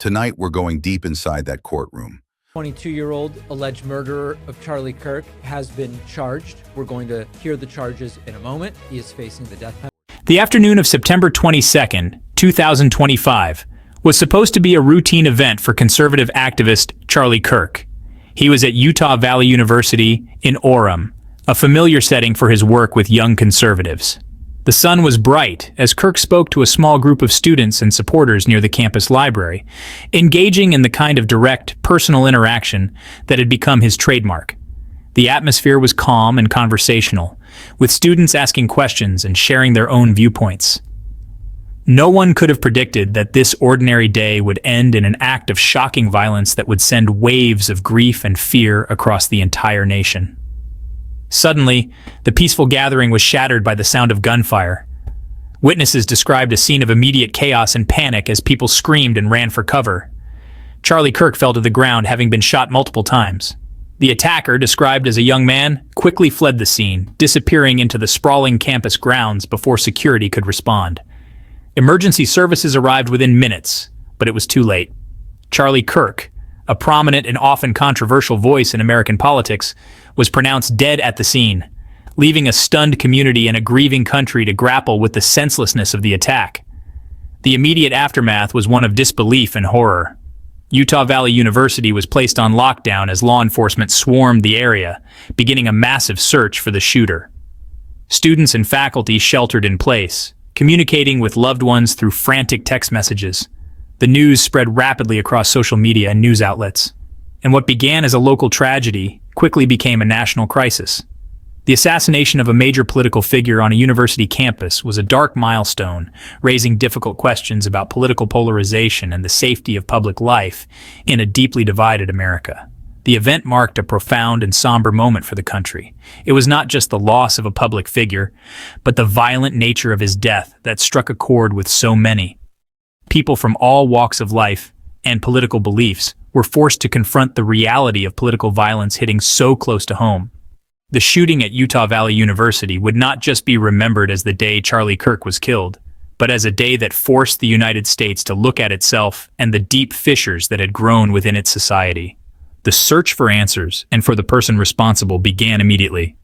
Tonight, we're going deep inside that courtroom. 22-year-old alleged murderer of Charlie Kirk has been charged. We're going to hear the charges in a moment. He is facing the death penalty. The afternoon of September 22nd, 2025, was supposed to be a routine event for conservative activist Charlie Kirk. He was at Utah Valley University in Orem, a familiar setting for his work with young conservatives. The sun was bright as Kirk spoke to a small group of students and supporters near the campus library, engaging in the kind of direct, personal interaction that had become his trademark. The atmosphere was calm and conversational, with students asking questions and sharing their own viewpoints. No one could have predicted that this ordinary day would end in an act of shocking violence that would send waves of grief and fear across the entire nation. Suddenly, the peaceful gathering was shattered by the sound of gunfire. Witnesses described a scene of immediate chaos and panic as people screamed and ran for cover. Charlie Kirk fell to the ground, having been shot multiple times. The attacker, described as a young man, quickly fled the scene, disappearing into the sprawling campus grounds before security could respond. Emergency services arrived within minutes, but it was too late. Charlie Kirk, a prominent and often controversial voice in American politics, was pronounced dead at the scene, leaving a stunned community and a grieving country to grapple with the senselessness of the attack. The immediate aftermath was one of disbelief and horror. Utah Valley University was placed on lockdown as law enforcement swarmed the area, beginning a massive search for the shooter. Students and faculty sheltered in place, communicating with loved ones through frantic text messages. The news spread rapidly across social media and news outlets, and what began as a local tragedy quickly became a national crisis. The assassination of a major political figure on a university campus was a dark milestone, raising difficult questions about political polarization and the safety of public life in a deeply divided America. The event marked a profound and somber moment for the country. It was not just the loss of a public figure, but the violent nature of his death that struck a chord with so many. People from all walks of life and political beliefs were forced to confront the reality of political violence hitting so close to home. The shooting at Utah Valley University would not just be remembered as the day Charlie Kirk was killed, but as a day that forced the United States to look at itself and the deep fissures that had grown within its society. The search for answers and for the person responsible began immediately.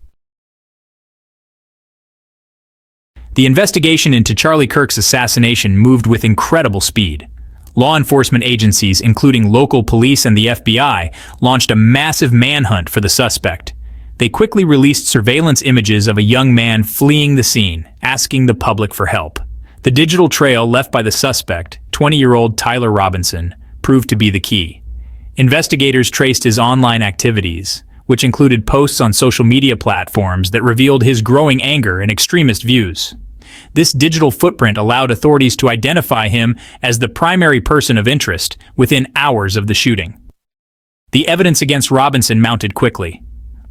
The investigation into Charlie Kirk's assassination moved with incredible speed. Law enforcement agencies, including local police and the FBI, launched a massive manhunt for the suspect. They quickly released surveillance images of a young man fleeing the scene, asking the public for help. The digital trail left by the suspect, 20-year-old Tyler Robinson, proved to be the key. Investigators traced his online activities, which included posts on social media platforms that revealed his growing anger and extremist views. This digital footprint allowed authorities to identify him as the primary person of interest within hours of the shooting. The evidence against Robinson mounted quickly.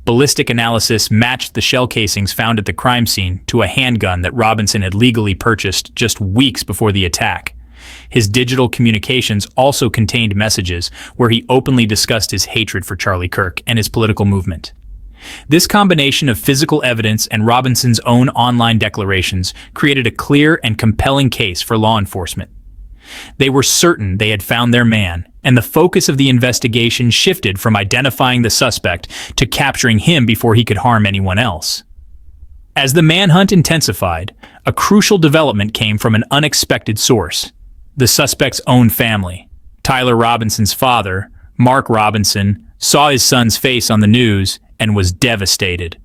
Ballistic analysis matched the shell casings found at the crime scene to a handgun that Robinson had legally purchased just weeks before the attack. His digital communications also contained messages where he openly discussed his hatred for Charlie Kirk and his political movement. This combination of physical evidence and Robinson's own online declarations created a clear and compelling case for law enforcement. They were certain they had found their man, and the focus of the investigation shifted from identifying the suspect to capturing him before he could harm anyone else. As the manhunt intensified, a crucial development came from an unexpected source: the suspect's own family. Tyler Robinson's father, Mark Robinson, saw his son's face on the news and was devastated.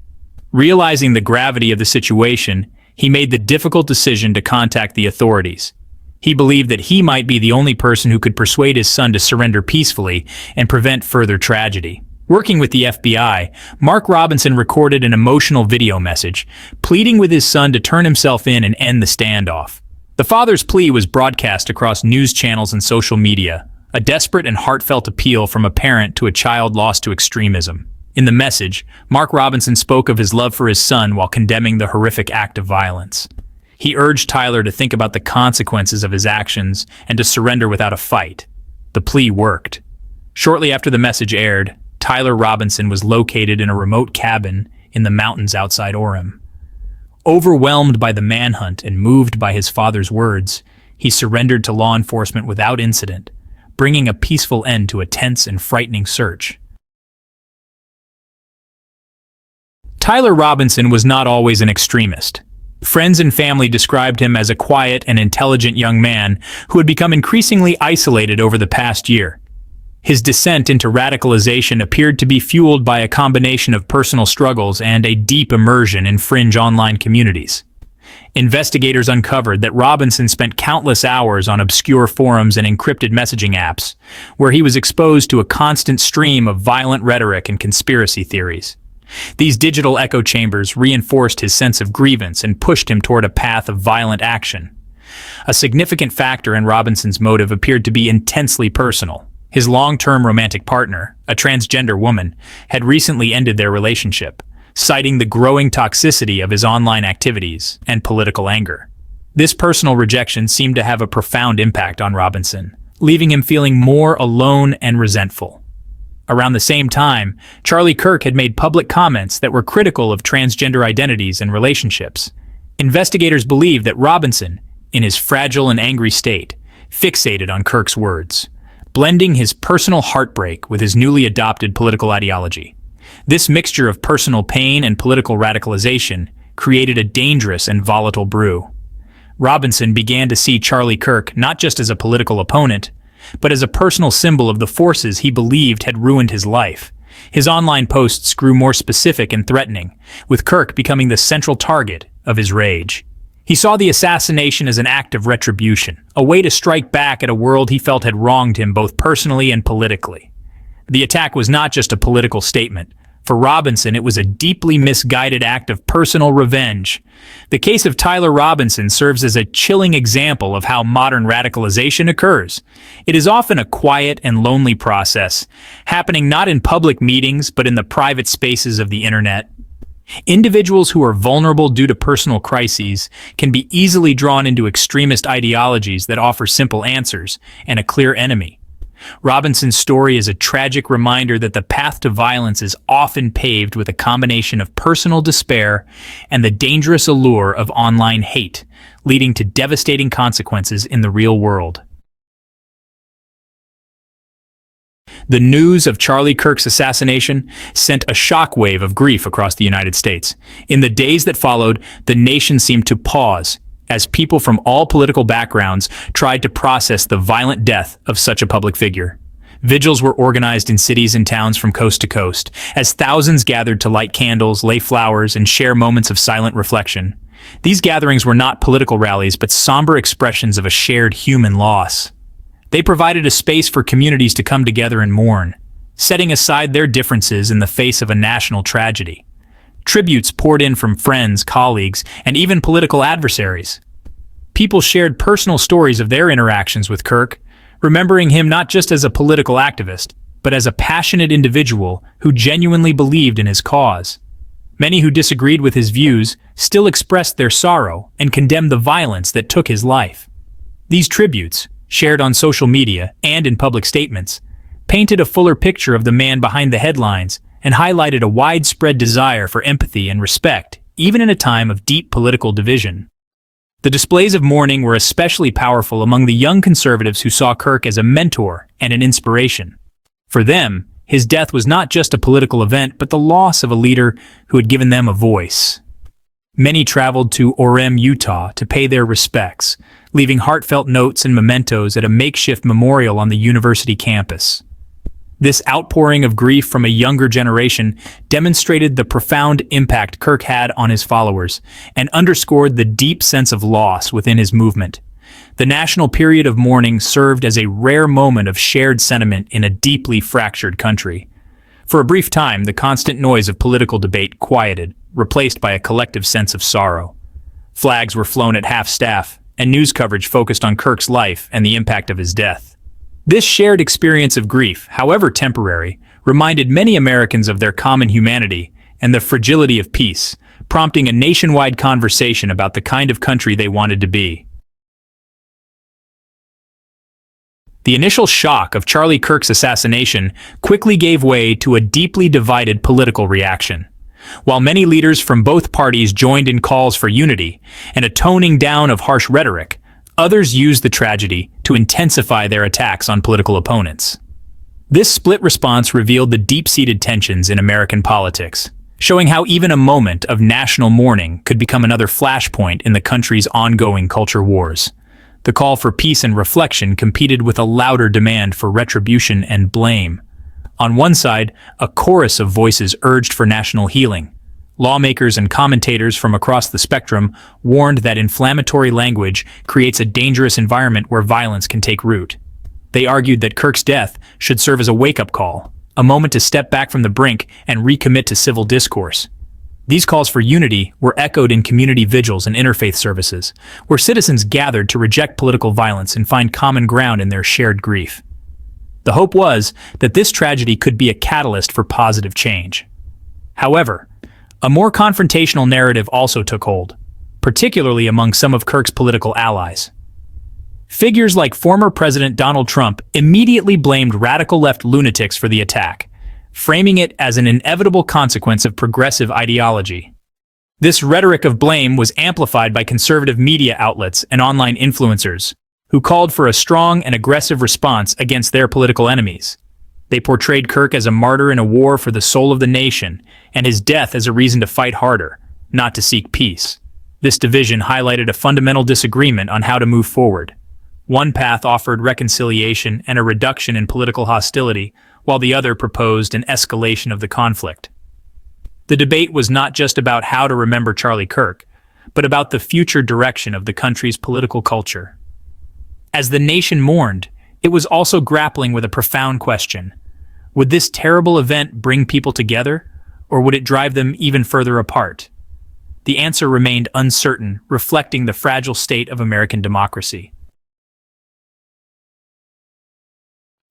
Realizing the gravity of the situation, he made the difficult decision to contact the authorities. He believed that he might be the only person who could persuade his son to surrender peacefully and prevent further tragedy. Working with the FBI, Mark Robinson recorded an emotional video message, pleading with his son to turn himself in and end the standoff. The father's plea was broadcast across news channels and social media, a desperate and heartfelt appeal from a parent to a child lost to extremism. In the message, Mark Robinson spoke of his love for his son while condemning the horrific act of violence. He urged Tyler to think about the consequences of his actions and to surrender without a fight. The plea worked. Shortly after the message aired, Tyler Robinson was located in a remote cabin in the mountains outside Orem. Overwhelmed by the manhunt and moved by his father's words, he surrendered to law enforcement without incident, bringing a peaceful end to a tense and frightening search. Tyler Robinson was not always an extremist. Friends and family described him as a quiet and intelligent young man who had become increasingly isolated over the past year. His descent into radicalization appeared to be fueled by a combination of personal struggles and a deep immersion in fringe online communities. Investigators uncovered that Robinson spent countless hours on obscure forums and encrypted messaging apps, where he was exposed to a constant stream of violent rhetoric and conspiracy theories. These digital echo chambers reinforced his sense of grievance and pushed him toward a path of violent action. A significant factor in Robinson's motive appeared to be intensely personal. His long-term romantic partner, a transgender woman, had recently ended their relationship, citing the growing toxicity of his online activities and political anger. This personal rejection seemed to have a profound impact on Robinson, leaving him feeling more alone and resentful. Around the same time, Charlie Kirk had made public comments that were critical of transgender identities and relationships. Investigators believe that Robinson, in his fragile and angry state, fixated on Kirk's words, blending his personal heartbreak with his newly adopted political ideology. This mixture of personal pain and political radicalization created a dangerous and volatile brew. Robinson began to see Charlie Kirk not just as a political opponent, but as a personal symbol of the forces he believed had ruined his life. His online posts grew more specific and threatening, with Kirk becoming the central target of his rage. He saw the assassination as an act of retribution, a way to strike back at a world he felt had wronged him both personally and politically. The attack was not just a political statement. For Robinson, it was a deeply misguided act of personal revenge. The case of Tyler Robinson serves as a chilling example of how modern radicalization occurs. It is often a quiet and lonely process, happening not in public meetings but in the private spaces of the internet. Individuals who are vulnerable due to personal crises can be easily drawn into extremist ideologies that offer simple answers and a clear enemy. Robinson's story is a tragic reminder that the path to violence is often paved with a combination of personal despair and the dangerous allure of online hate, leading to devastating consequences in the real world. The news of Charlie Kirk's assassination sent a shockwave of grief across the United States. In the days that followed, the nation seemed to pause as people from all political backgrounds tried to process the violent death of such a public figure. Vigils were organized in cities and towns from coast to coast, as thousands gathered to light candles, lay flowers, and share moments of silent reflection. These gatherings were not political rallies, but somber expressions of a shared human loss. They provided a space for communities to come together and mourn, setting aside their differences in the face of a national tragedy. Tributes poured in from friends, colleagues, and even political adversaries. People shared personal stories of their interactions with Kirk, remembering him not just as a political activist, but as a passionate individual who genuinely believed in his cause. Many who disagreed with his views still expressed their sorrow and condemned the violence that took his life. These tributes, shared on social media and in public statements, painted a fuller picture of the man behind the headlines and highlighted a widespread desire for empathy and respect, even in a time of deep political division. The displays of mourning were especially powerful among the young conservatives who saw Kirk as a mentor and an inspiration. For them, his death was not just a political event, but the loss of a leader who had given them a voice. Many traveled to Orem, Utah to pay their respects, leaving heartfelt notes and mementos at a makeshift memorial on the university campus. This outpouring of grief from a younger generation demonstrated the profound impact Kirk had on his followers and underscored the deep sense of loss within his movement. The national period of mourning served as a rare moment of shared sentiment in a deeply fractured country. For a brief time, the constant noise of political debate quieted, replaced by a collective sense of sorrow. Flags were flown at half-staff, and news coverage focused on Kirk's life and the impact of his death. This shared experience of grief, however temporary, reminded many Americans of their common humanity and the fragility of peace, prompting a nationwide conversation about the kind of country they wanted to be. The initial shock of Charlie Kirk's assassination quickly gave way to a deeply divided political reaction. While many leaders from both parties joined in calls for unity and a toning down of harsh rhetoric, Others used the tragedy to intensify their attacks on political opponents. This split response revealed the deep-seated tensions in American politics, showing how even a moment of national mourning could become another flashpoint in the country's ongoing culture wars. The call for peace and reflection competed with a louder demand for retribution and blame. On one side, a chorus of voices urged for national healing. Lawmakers and commentators from across the spectrum warned that inflammatory language creates a dangerous environment where violence can take root. They argued that Kirk's death should serve as a wake-up call, a moment to step back from the brink and recommit to civil discourse. These calls for unity were echoed in community vigils and interfaith services, where citizens gathered to reject political violence and find common ground in their shared grief. The hope was that this tragedy could be a catalyst for positive change. However, a more confrontational narrative also took hold, particularly among some of Kirk's political allies. Figures like former President Donald Trump immediately blamed radical left lunatics for the attack, framing it as an inevitable consequence of progressive ideology. This rhetoric of blame was amplified by conservative media outlets and online influencers, who called for a strong and aggressive response against their political enemies. They portrayed Kirk as a martyr in a war for the soul of the nation, and his death as a reason to fight harder, not to seek peace. This division highlighted a fundamental disagreement on how to move forward. One path offered reconciliation and a reduction in political hostility, while the other proposed an escalation of the conflict. The debate was not just about how to remember Charlie Kirk, but about the future direction of the country's political culture. As the nation mourned, it was also grappling with a profound question. Would this terrible event bring people together, or would it drive them even further apart? The answer remained uncertain, reflecting the fragile state of American democracy.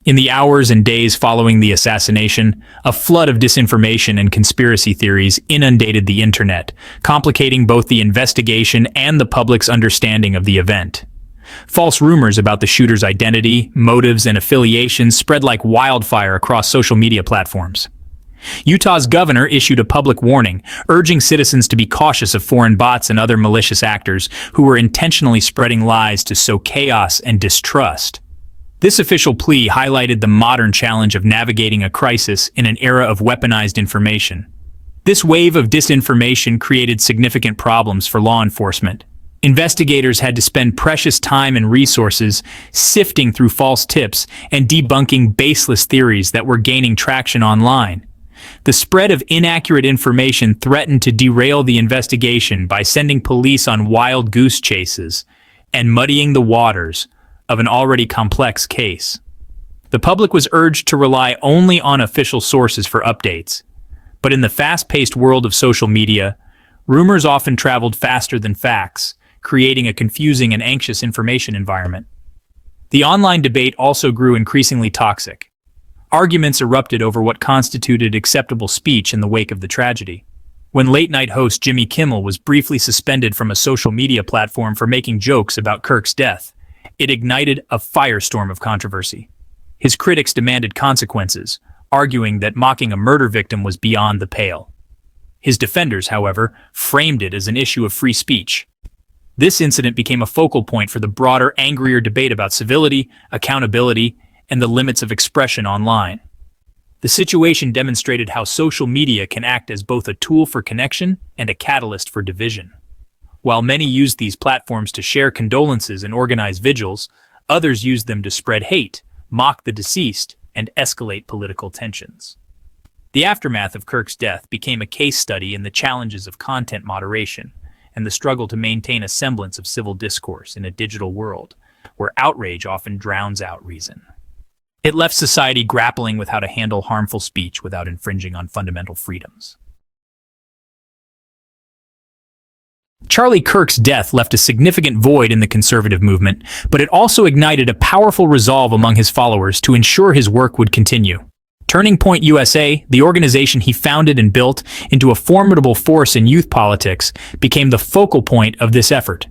In the hours and days following the assassination, a flood of disinformation and conspiracy theories inundated the internet, complicating both the investigation and the public's understanding of the event. False rumors about the shooter's identity, motives, and affiliations spread like wildfire across social media platforms. Utah's governor issued a public warning, urging citizens to be cautious of foreign bots and other malicious actors who were intentionally spreading lies to sow chaos and distrust. This official plea highlighted the modern challenge of navigating a crisis in an era of weaponized information. This wave of disinformation created significant problems for law enforcement. Investigators had to spend precious time and resources sifting through false tips and debunking baseless theories that were gaining traction online. The spread of inaccurate information threatened to derail the investigation by sending police on wild goose chases and muddying the waters of an already complex case. The public was urged to rely only on official sources for updates, but in the fast-paced world of social media, rumors often traveled faster than facts, creating a confusing and anxious information environment. The online debate also grew increasingly toxic. Arguments erupted over what constituted acceptable speech in the wake of the tragedy. When late-night host Jimmy Kimmel was briefly suspended from a social media platform for making jokes about Kirk's death, it ignited a firestorm of controversy. His critics demanded consequences, arguing that mocking a murder victim was beyond the pale. His defenders, however, framed it as an issue of free speech. This incident became a focal point for the broader, angrier debate about civility, accountability, and the limits of expression online. The situation demonstrated how social media can act as both a tool for connection and a catalyst for division. While many used these platforms to share condolences and organize vigils, others used them to spread hate, mock the deceased, and escalate political tensions. The aftermath of Kirk's death became a case study in the challenges of content moderation and the struggle to maintain a semblance of civil discourse in a digital world where outrage often drowns out reason. It left society grappling with how to handle harmful speech without infringing on fundamental freedoms. Charlie Kirk's death left a significant void in the conservative movement, but it also ignited a powerful resolve among his followers to ensure his work would continue. Turning Point USA, the organization he founded and built into a formidable force in youth politics, became the focal point of this effort.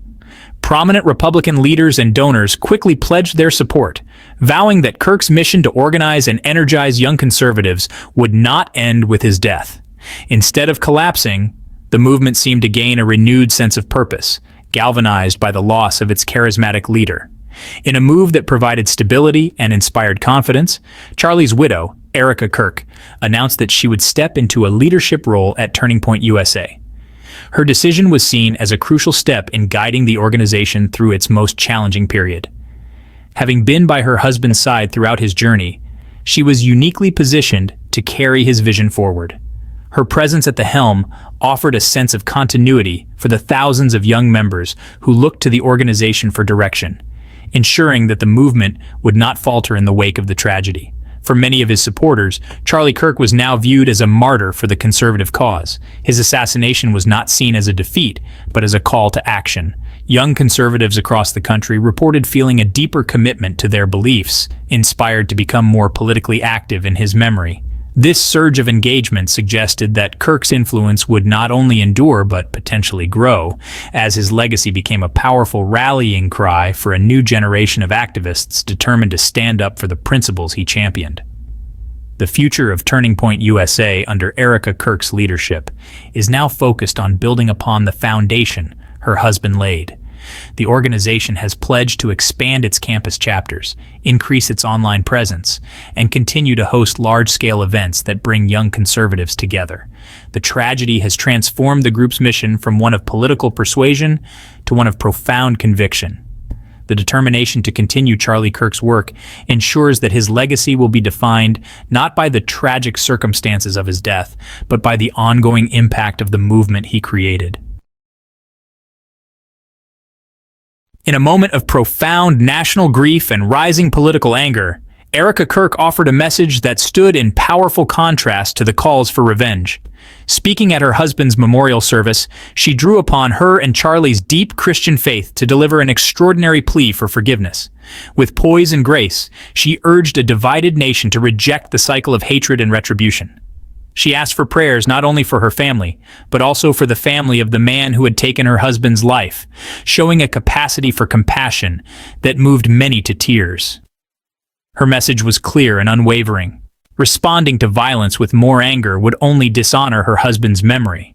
Prominent Republican leaders and donors quickly pledged their support, vowing that Kirk's mission to organize and energize young conservatives would not end with his death. Instead of collapsing, the movement seemed to gain a renewed sense of purpose, galvanized by the loss of its charismatic leader. In a move that provided stability and inspired confidence, Charlie's widow, Erica Kirk, announced that she would step into a leadership role at Turning Point USA. Her decision was seen as a crucial step in guiding the organization through its most challenging period. Having been by her husband's side throughout his journey, she was uniquely positioned to carry his vision forward. Her presence at the helm offered a sense of continuity for the thousands of young members who looked to the organization for direction, ensuring that the movement would not falter in the wake of the tragedy. For many of his supporters, Charlie Kirk was now viewed as a martyr for the conservative cause. His assassination was not seen as a defeat, but as a call to action. Young conservatives across the country reported feeling a deeper commitment to their beliefs, inspired to become more politically active in his memory. This surge of engagement suggested that Kirk's influence would not only endure but potentially grow, as his legacy became a powerful rallying cry for a new generation of activists determined to stand up for the principles he championed. The future of Turning Point USA under Erica Kirk's leadership is now focused on building upon the foundation her husband laid. The organization has pledged to expand its campus chapters, increase its online presence, and continue to host large-scale events that bring young conservatives together. The tragedy has transformed the group's mission from one of political persuasion to one of profound conviction. The determination to continue Charlie Kirk's work ensures that his legacy will be defined not by the tragic circumstances of his death, but by the ongoing impact of the movement he created. In a moment of profound national grief and rising political anger, Erica Kirk offered a message that stood in powerful contrast to the calls for revenge. Speaking at her husband's memorial service, she drew upon her and Charlie's deep Christian faith to deliver an extraordinary plea for forgiveness. With poise and grace, she urged a divided nation to reject the cycle of hatred and retribution. She asked for prayers not only for her family, but also for the family of the man who had taken her husband's life, showing a capacity for compassion that moved many to tears. Her message was clear and unwavering. Responding to violence with more anger would only dishonor her husband's memory.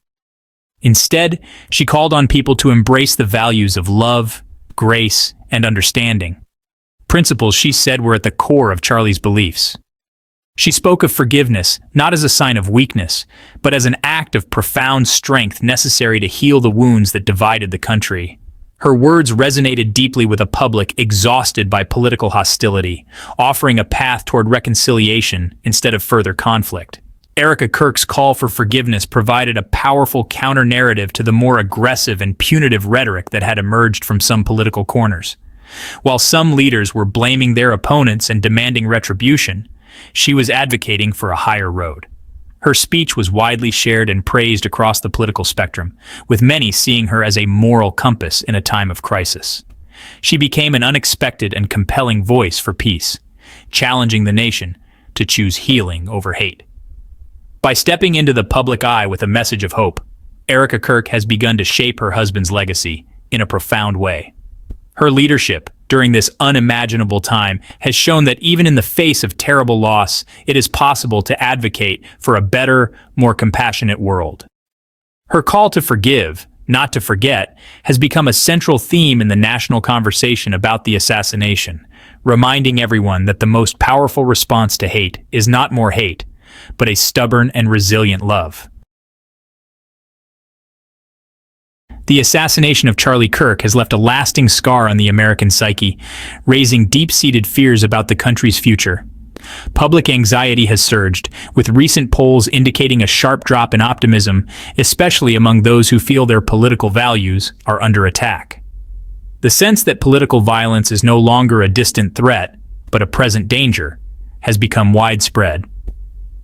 Instead, she called on people to embrace the values of love, grace, and understanding. Principles, she said, were at the core of Charlie's beliefs. She spoke of forgiveness not as a sign of weakness, but as an act of profound strength necessary to heal the wounds that divided the country. Her words resonated deeply with a public exhausted by political hostility, offering a path toward reconciliation instead of further conflict. Erica Kirk's call for forgiveness provided a powerful counter-narrative to the more aggressive and punitive rhetoric that had emerged from some political corners. While some leaders were blaming their opponents and demanding retribution, she was advocating for a higher road. Her speech was widely shared and praised across the political spectrum, with many seeing her as a moral compass in a time of crisis. She became an unexpected and compelling voice for peace, challenging the nation to choose healing over hate. By stepping into the public eye with a message of hope, Erica Kirk has begun to shape her husband's legacy in a profound way. Her leadership during this unimaginable time has shown that even in the face of terrible loss, it is possible to advocate for a better, more compassionate world. Her call to forgive, not to forget, has become a central theme in the national conversation about the assassination, reminding everyone that the most powerful response to hate is not more hate, but a stubborn and resilient love. The assassination of Charlie Kirk has left a lasting scar on the American psyche, raising deep-seated fears about the country's future. Public anxiety has surged, with recent polls indicating a sharp drop in optimism, especially among those who feel their political values are under attack. The sense that political violence is no longer a distant threat, but a present danger, has become widespread.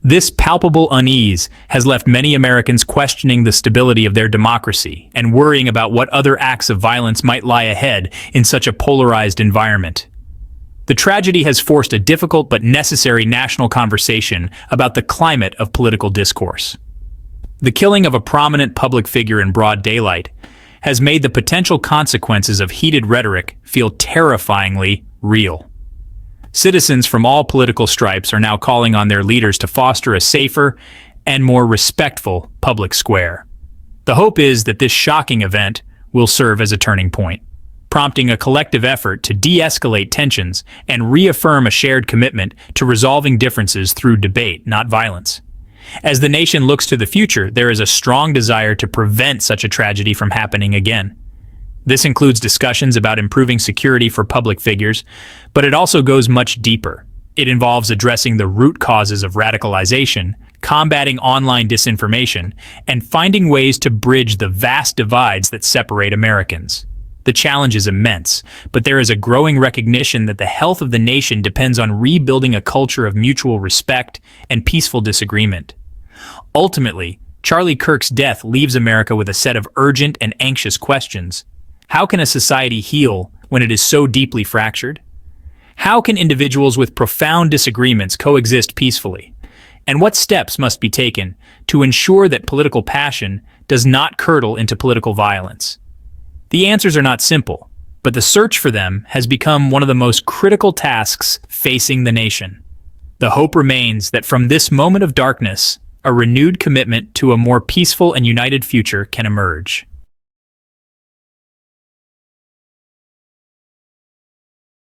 This palpable unease has left many Americans questioning the stability of their democracy and worrying about what other acts of violence might lie ahead in such a polarized environment. The tragedy has forced a difficult but necessary national conversation about the climate of political discourse. The killing of a prominent public figure in broad daylight has made the potential consequences of heated rhetoric feel terrifyingly real. Citizens from all political stripes are now calling on their leaders to foster a safer and more respectful public square. The hope is that this shocking event will serve as a turning point, prompting a collective effort to de-escalate tensions and reaffirm a shared commitment to resolving differences through debate, not violence. As the nation looks to the future, there is a strong desire to prevent such a tragedy from happening again. This includes discussions about improving security for public figures, but it also goes much deeper. It involves addressing the root causes of radicalization, combating online disinformation, and finding ways to bridge the vast divides that separate Americans. The challenge is immense, but there is a growing recognition that the health of the nation depends on rebuilding a culture of mutual respect and peaceful disagreement. Ultimately, Charlie Kirk's death leaves America with a set of urgent and anxious questions. How can a society heal when it is so deeply fractured? How can individuals with profound disagreements coexist peacefully? And what steps must be taken to ensure that political passion does not curdle into political violence? The answers are not simple, but the search for them has become one of the most critical tasks facing the nation. The hope remains that from this moment of darkness, a renewed commitment to a more peaceful and united future can emerge.